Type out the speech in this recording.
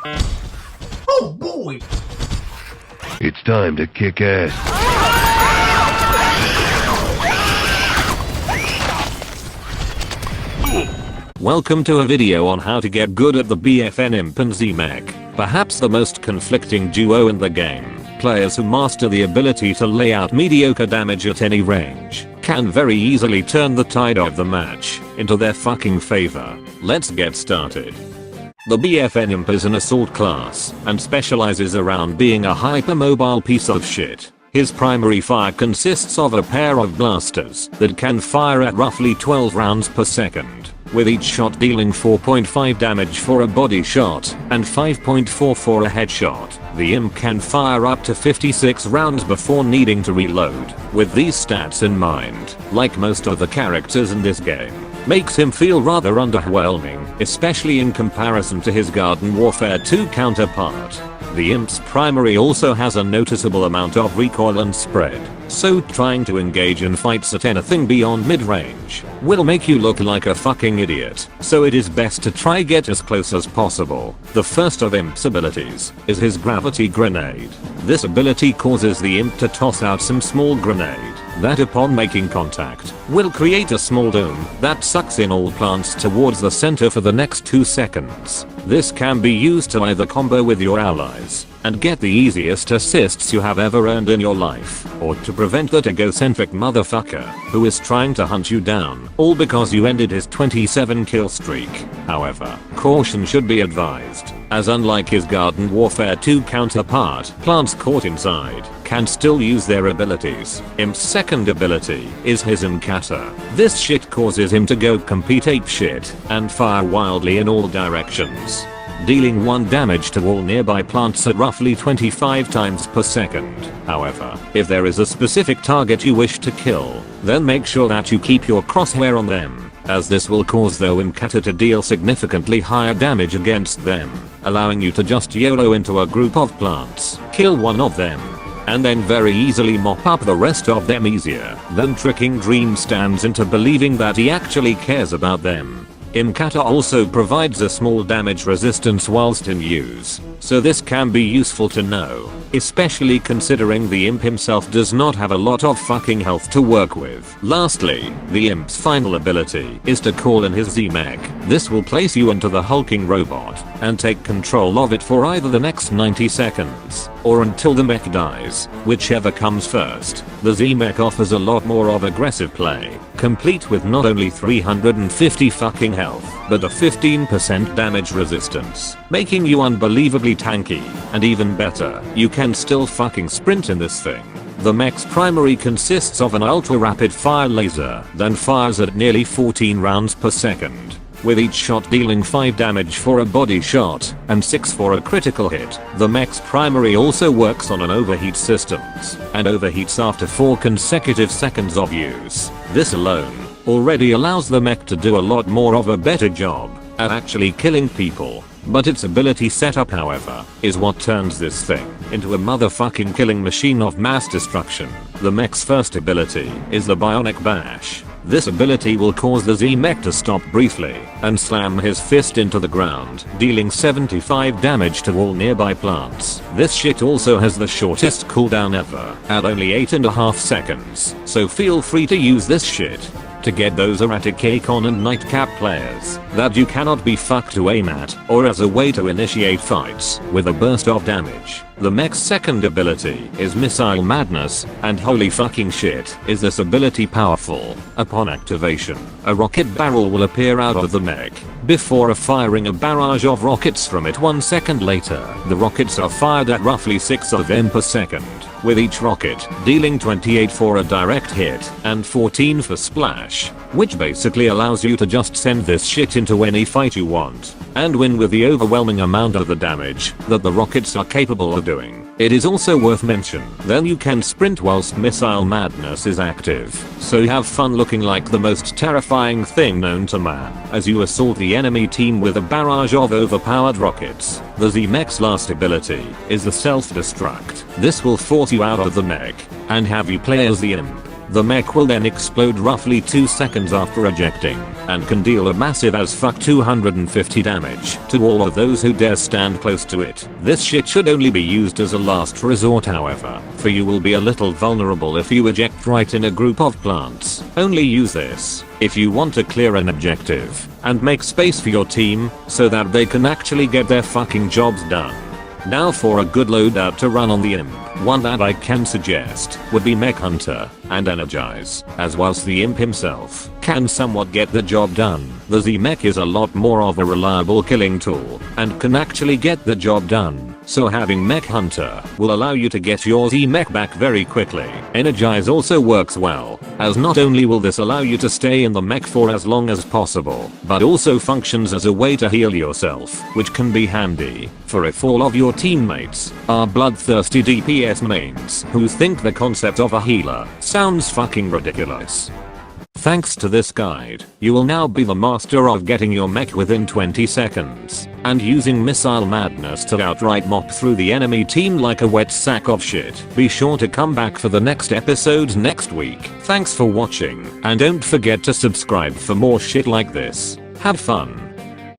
Oh boy! It's time to kick ass. Welcome to a video on how to get good at the BFN Imp and Z-mech, perhaps the most conflicting duo in the game. Players who master the ability to lay out mediocre damage at any range can very easily turn the tide of the match into their fucking favor. Let's get started. The BFN Imp is an assault class and specializes around being a hypermobile piece of shit. His primary fire consists of a pair of blasters that can fire at roughly 12 rounds per second, with each shot dealing 4.5 damage for a body shot and 5.4 for a headshot. The Imp can fire up to 56 rounds before needing to reload. With these stats in mind, like most of the characters in this game, makes him feel rather underwhelming, especially in comparison to his Garden Warfare 2 counterpart. The Imp's primary also has a noticeable amount of recoil and spread, so trying to engage in fights at anything beyond mid-range will make you look like a fucking idiot, so it is best to try get as close as possible. The first of Imp's abilities is his gravity grenade. This ability causes the Imp to toss out some small grenade that upon making contact will create a small dome that sucks in all plants towards the center for the next 2 seconds. This can be used to either combo with your allies and get the easiest assists you have ever earned in your life, or to prevent that egocentric motherfucker who is trying to hunt you down, all because you ended his 27 kill streak. However, caution should be advised, as unlike his Garden Warfare 2 counterpart, plants caught inside can still use their abilities. Imp's second ability is his Imcator. This shit causes him to go complete apeshit and fire wildly in all directions, dealing 1 damage to all nearby plants at roughly 25 times per second. However, if there is a specific target you wish to kill, then make sure that you keep your crosshair on them, as this will cause the Imcator to deal significantly higher damage against them, allowing you to just YOLO into a group of plants, kill one of them, and then very easily mop up the rest of them easier than tricking Dream Stands into believing that he actually cares about them. Imcator also provides a small damage resistance whilst in use, so this can be useful to know, especially considering the Imp himself does not have a lot of fucking health to work with. Lastly, the Imp's final ability is to call in his Z-mech. This will place you into the hulking robot and take control of it for either the next 90 seconds or until the mech dies, whichever comes first. The Z-mech offers a lot more of aggressive play, complete with not only 350 fucking health, but a 15% damage resistance, making you unbelievably tanky, and even better, you can still fucking sprint in this thing. The mech's primary consists of an ultra-rapid fire laser that fires at nearly 14 rounds per second, with each shot dealing 5 damage for a body shot and 6 for a critical hit. The mech's primary also works on an overheat systems and overheats after 4 consecutive seconds of use. This alone already allows the mech to do a lot more of a better job at actually killing people, but its ability setup, however, is what turns this thing into a motherfucking killing machine of mass destruction. The mech's first ability is the Bionic Bash. This ability will cause the Z-mech to stop briefly and slam his fist into the ground, dealing 75 damage to all nearby plants. This shit also has the shortest cooldown ever, at only 8.5 seconds, so feel free to use this shit to get those erratic Akon and Nightcap players that you cannot be fucked to aim at, or as a way to initiate fights with a burst of damage. The mech's second ability is Missile Madness, and holy fucking shit is this ability powerful. Upon activation, a rocket barrel will appear out of the mech, before firing a barrage of rockets from it 1 second later. The rockets are fired at roughly 6 of them per second, with each rocket dealing 28 for a direct hit and 14 for splash, which basically allows you to just send this shit into any fight you want and win with the overwhelming amount of the damage that the rockets are capable of doing. It is also worth mentioning that you can sprint whilst Missile Madness is active, so you have fun looking like the most terrifying thing known to man as you assault the enemy team with a barrage of overpowered rockets. The Z-mech's last ability is the self-destruct. This will force you out of the mech and have you play as the Imp The mech will then explode roughly 2 seconds after ejecting, and can deal a massive as fuck 250 damage to all of those who dare stand close to it. This shit should only be used as a last resort however, for you will be a little vulnerable if you eject right in a group of plants. Only use this if you want to clear an objective, and make space for your team, so that they can actually get their fucking jobs done. Now for a good loadout to run on the Imp, one that I can suggest would be Mech Hunter and Energize, as whilst the Imp himself can somewhat get the job done, the Z-mech is a lot more of a reliable killing tool, and can actually get the job done, so having Mech Hunter will allow you to get your Z-mech back very quickly. Energize also works well, as not only will this allow you to stay in the mech for as long as possible, but also functions as a way to heal yourself, which can be handy for if all of your teammates are bloodthirsty DPS mains who think the concept of a healer sounds fucking ridiculous. Thanks to this guide, you will now be the master of getting your mech within 20 seconds, and using missile madness to outright mop through the enemy team like a wet sack of shit. Be sure to come back for the next episode next week. Thanks for watching, and don't forget to subscribe for more shit like this. Have fun.